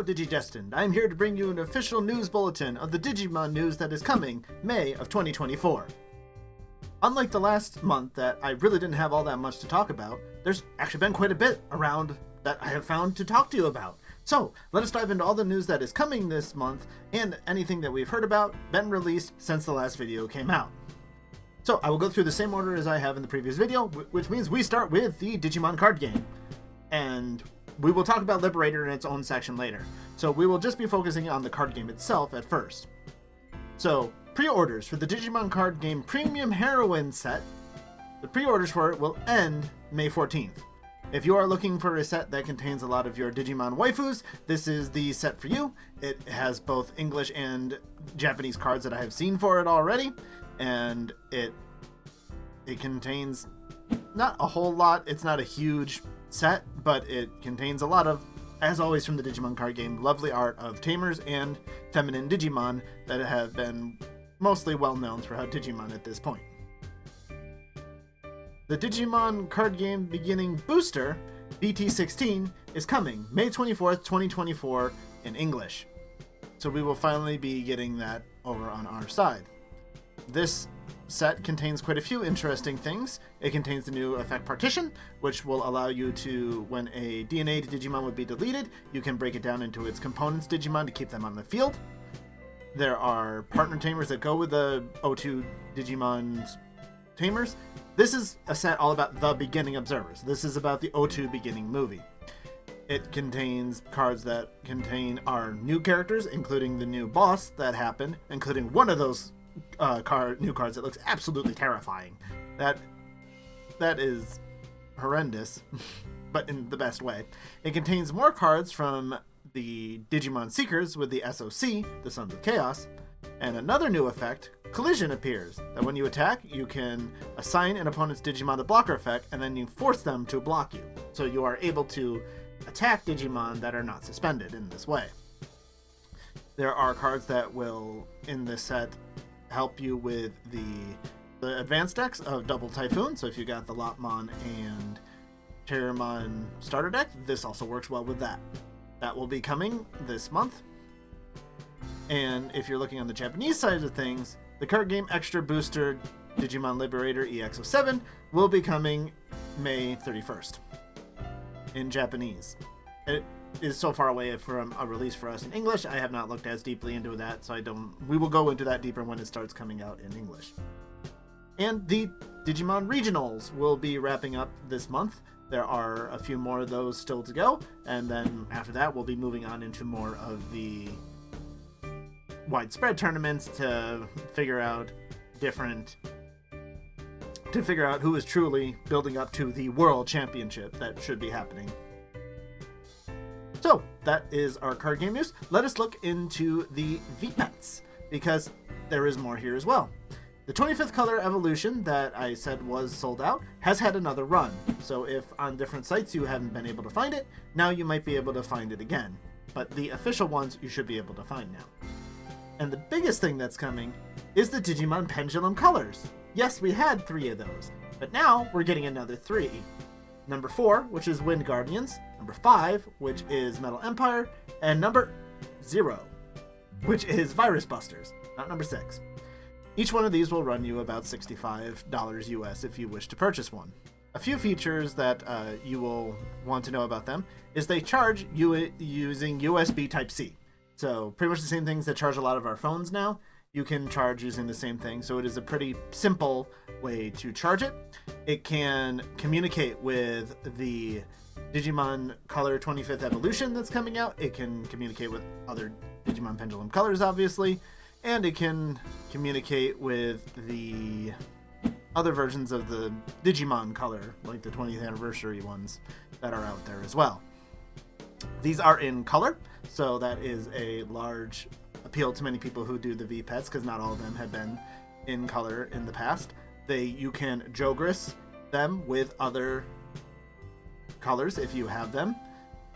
Hello Digidestined, I'm here to bring you an official news bulletin of the Digimon news that is coming May of 2024. Unlike the last month that I really didn't have all that much to talk about, there's actually been quite a bit around that I have found to talk to you about. So, let us dive into all the news that is coming this month and anything that we've heard about, been released since the last video came out. So, I will go through the same order as I have in the previous video, which means we start with the Digimon card game. And we will talk about Liberator in its own section later. So we will just be focusing on the card game itself at first. So, pre-orders for the Digimon card game Premium Heroine set. The pre-orders for it will end May 14th. If you are looking for a set that contains a lot of your Digimon waifus, this is the set for you. It has both English and Japanese cards that I have seen for it already. And it contains not a whole lot. It's not a huge set, but it contains a lot of, as always from the Digimon card game, lovely art of tamers and feminine Digimon that have been mostly well known throughout Digimon at this point. The Digimon card game beginning booster, BT16, is coming May 24th, 2024 in English. So we will finally be getting that over on our side. This set contains quite a few interesting things. It contains the new effect partition, which will allow you to, when a DNA Digimon would be deleted, you can break it down into its components Digimon to keep them on the field. There are partner tamers that go with the O2 Digimon's tamers. This is a set all about the beginning observers. This is about the O2 beginning movie. It contains cards that contain our new characters, including the new boss that happened, including one of those new cards that looks absolutely terrifying. That is horrendous, but in the best way. It contains more cards from the Digimon Seekers with the SOC, the Sons of Chaos, and another new effect, Collision, appears. That when you attack, you can assign an opponent's Digimon the blocker effect, and then you force them to block you. So you are able to attack Digimon that are not suspended in this way. There are cards that will, in this set, help you with the advanced decks of Double Typhoon. So if you got the Lopmon and Terramon starter deck, this also works well with that. That will be coming this month. And if you're looking on the Japanese side of things, the card game Extra Booster Digimon Liberator EX07 will be coming May 31st in Japanese. It is so far away from a release for us in English. I have not looked as deeply into that, so we will go into that deeper when it starts coming out in English. And the Digimon Regionals will be wrapping up this month. There are a few more of those still to go, and then after that we'll be moving on into more of the widespread tournaments to figure out who is truly building up to the World Championship that should be happening. So, that is our card game news. Let us look into the VPETs, because there is more here as well. The 25th color evolution that I said was sold out has had another run. So if on different sites you haven't been able to find it, now you might be able to find it again. But the official ones you should be able to find now. And the biggest thing that's coming is the Digimon Pendulum colors. Yes, we had 3 of those, but now we're getting another 3. Number 4, which is Wind Guardians, number 5, which is Metal Empire, and number 0, which is Virus Busters, not number 6. Each one of these will run you about $65 US if you wish to purchase one. A few features that you will want to know about them is they charge you using USB Type-C. So pretty much the same things that charge a lot of our phones now, you can charge using the same thing. So it is a pretty simple way to charge it. It can communicate with the Digimon Color 25th Evolution that's coming out. It can communicate with other Digimon Pendulum colors, obviously. And it can communicate with the other versions of the Digimon color, like the 20th anniversary ones that are out there as well. These are in color, so that is a large appeal to many people who do the VPETs, because not all of them have been in color in the past. You can Jogris them with other colors if you have them,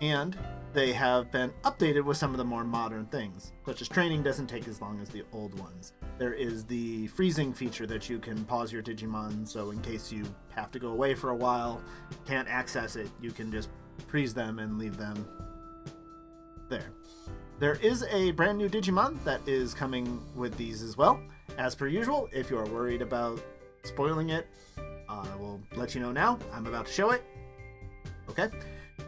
and they have been updated with some of the more modern things, such as training doesn't take as long as the old ones. There is the freezing feature that you can pause your Digimon, so in case you have to go away for a while, can't access it, you can just freeze them and leave them there. There is a brand new Digimon that is coming with these as well. As per usual, if you are worried about spoiling it, I will let you know now. I'm about to show it. Okay.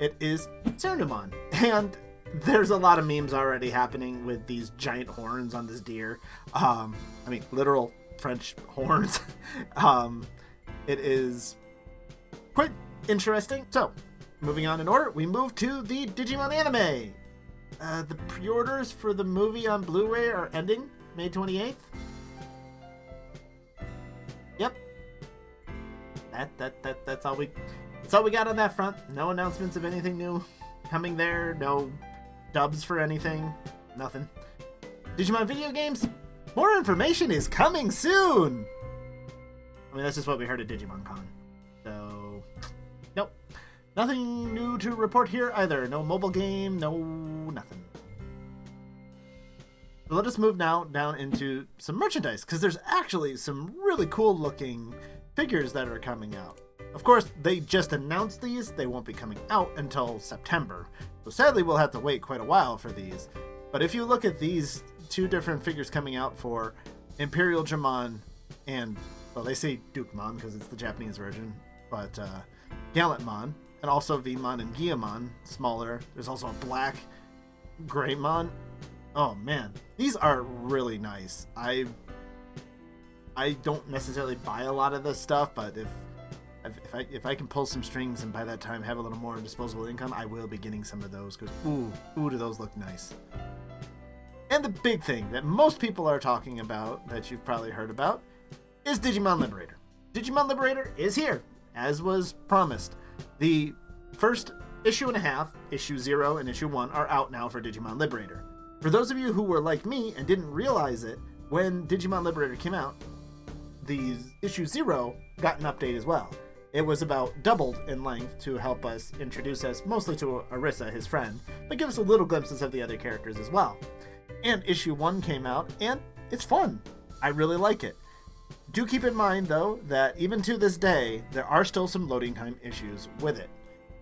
It is Pendulum. And there's a lot of memes already happening with these giant horns on this deer. I mean, literal French horns. It is quite interesting. So, moving on in order, we move to the Digimon anime. The pre-orders for the movie on Blu-ray are ending May 28th. Yep. That's all we got on that front. No announcements of anything new coming there. No dubs for anything. Nothing. Digimon video games. More information is coming soon. I mean, that's just what we heard at Digimon Con. So, nope. Nothing new to report here either. No mobile game, no nothing. So let us move now down into some merchandise, because there's actually some really cool looking figures that are coming out. Of course, they just announced these. They won't be coming out until September. So sadly, we'll have to wait quite a while for these. But if you look at these two different figures coming out for Imperial Dramon and, well, they say Dukemon because it's the Japanese version, but Gallantmon, and also Vmon and Guillemon, smaller. There's also a black Greymon. Oh man, these are really nice. I don't necessarily buy a lot of this stuff, but if I can pull some strings and by that time have a little more disposable income, I will be getting some of those, because ooh, do those look nice. And the big thing that most people are talking about, that you've probably heard about, is Digimon Liberator. Digimon Liberator is here, as was promised. The first issue and a half, issue 0 and issue 1, are out now for Digimon Liberator. For those of you who were like me and didn't realize it, when Digimon Liberator came out, the issue 0 got an update as well. It was about doubled in length to help us introduce us mostly to Arisa, his friend, but give us a little glimpses of the other characters as well. And issue 1 came out, and it's fun. I really like it. Do keep in mind, though, that even to this day, there are still some loading time issues with it.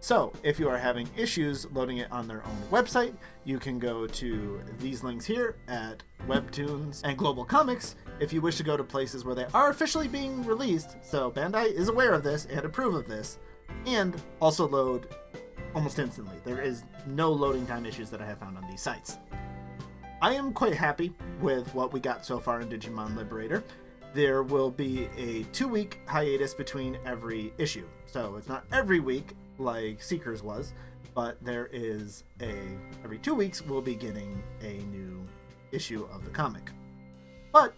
So, if you are having issues loading it on their own website, you can go to these links here at Webtoons and Global Comics if you wish to go to places where they are officially being released. So, Bandai is aware of this and approve of this, and also load almost instantly. There is no loading time issues that I have found on these sites. I am quite happy with what we got so far in Digimon Liberator. There will be a 2-week hiatus between every issue. So it's not every week like Seekers was, but there is every 2 weeks we'll be getting a new issue of the comic. But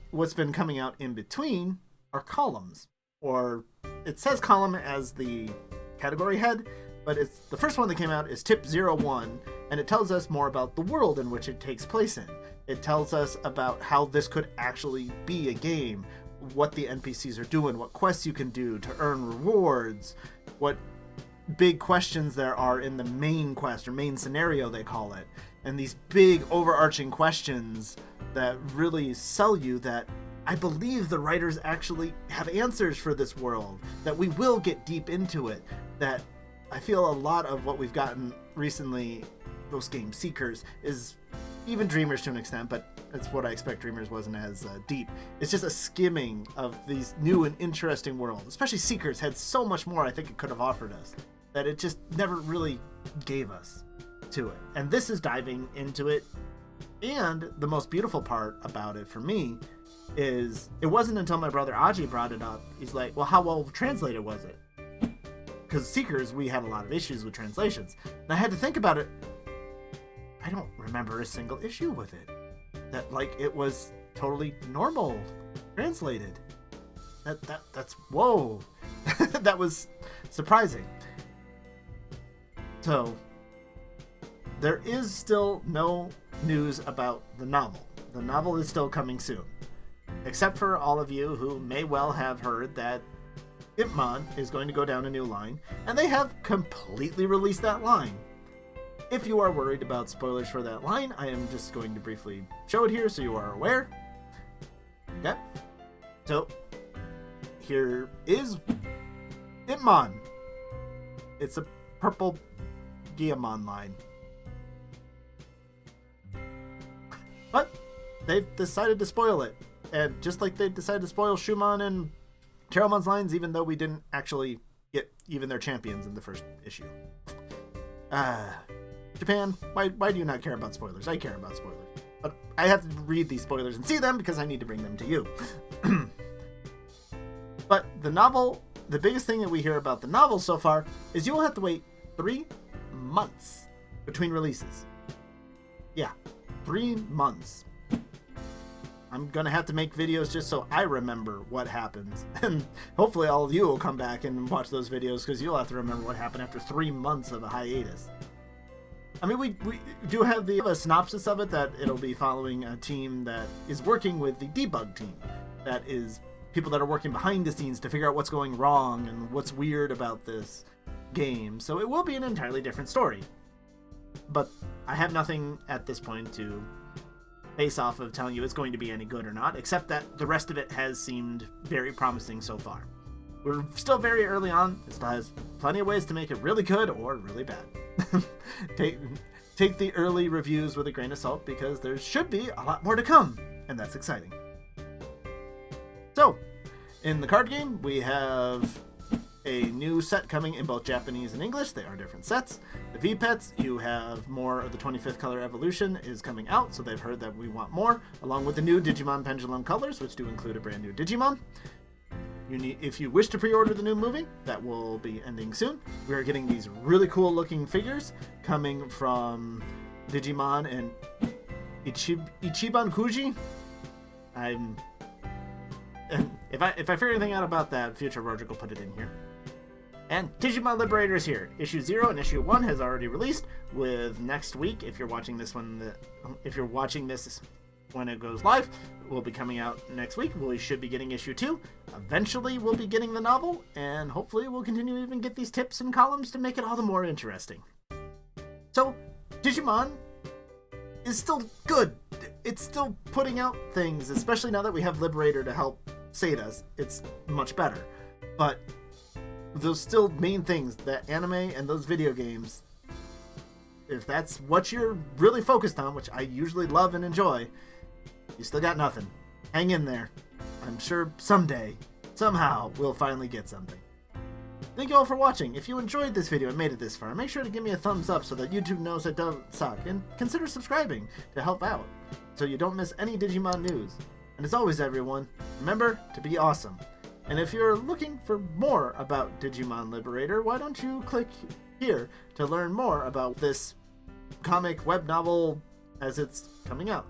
what's been coming out in between are columns, or it says column as the category head, but it's the first one that came out is Tip 01, and it tells us more about the world in which it takes place in. It tells us about how this could actually be a game, what the NPCs are doing, what quests you can do to earn rewards, what big questions there are in the main quest, or main scenario they call it, and these big overarching questions that really sell you that I believe the writers actually have answers for this world, that we will get deep into it, that I feel a lot of what we've gotten recently, those game Seekers, is even Dreamers to an extent, but that's what I expect. Dreamers wasn't as deep. It's just a skimming of these new and interesting worlds. Especially Seekers had so much more I think it could have offered us that it just never really gave us to it. And this is diving into it. And the most beautiful part about it for me is it wasn't until my brother Aji brought it up. He's like, well, how well translated was it? Because Seekers, we had a lot of issues with translations. And I had to think about it. I don't remember a single issue with it that, like, it was totally normal translated. That's whoa. That was surprising. So there is still no news about the novel. The novel is still coming soon, except for all of you who may well have heard that Ipmon is going to go down a new line, and they have completely released that line. If you are worried about spoilers for that line, I am just going to briefly show it here so you are aware. Okay. So, here is Ipmon. It's a purple Guillemon line. But they've decided to spoil it. And just like they decided to spoil Shumon and Caromon's lines, even though we didn't actually get even their champions in the first issue. Japan, why do you not care about spoilers? I care about spoilers. But I have to read these spoilers and see them because I need to bring them to you. But the novel, the biggest thing that we hear about the novel so far is you will have to wait 3 months between releases. Yeah, 3 months. I'm going to have to make videos just so I remember what happens. And hopefully all of you will come back and watch those videos because you'll have to remember what happened after 3 months of a hiatus. I mean, we do have a synopsis of it that it'll be following a team that is working with the debug team. That is people that are working behind the scenes to figure out what's going wrong and what's weird about this game. So it will be an entirely different story. But I have nothing at this point to base off of telling you it's going to be any good or not, except that the rest of it has seemed very promising so far. We're still very early on. It still has plenty of ways to make it really good or really bad. Take the early reviews with a grain of salt because there should be a lot more to come, and that's exciting. So, in the card game, we have a new set coming in both Japanese and English. They are different sets. The V-Pets, you have more of the 25th Color Evolution is coming out, so they've heard that we want more, along with the new Digimon Pendulum colors, which do include a brand new Digimon. If you wish to pre-order the new movie, that will be ending soon. We are getting these really cool looking figures coming from Digimon and Ichiban Kuji. And if I figure anything out about that, future Rordrik will put it in here. And Digimon Liberator is here. Issue 0 and Issue 1 has already released, with next week, if you're watching this when it goes live, it will be coming out next week. We should be getting Issue 2. Eventually, we'll be getting the novel, and hopefully we'll continue to even get these tips and columns to make it all the more interesting. So, Digimon is still good. It's still putting out things, especially now that we have Liberator to help save us. It's much better. But those still main things, that anime and those video games, if that's what you're really focused on, which I usually love and enjoy, you still got nothing. Hang in there. I'm sure someday, somehow, we'll finally get something. Thank you all for watching. If you enjoyed this video and made it this far, make sure to give me a thumbs up so that YouTube knows I don't suck, and consider subscribing to help out so you don't miss any Digimon news. And as always, everyone, remember to be awesome. And if you're looking for more about Digimon Liberator, why don't you click here to learn more about this comic web novel as it's coming out.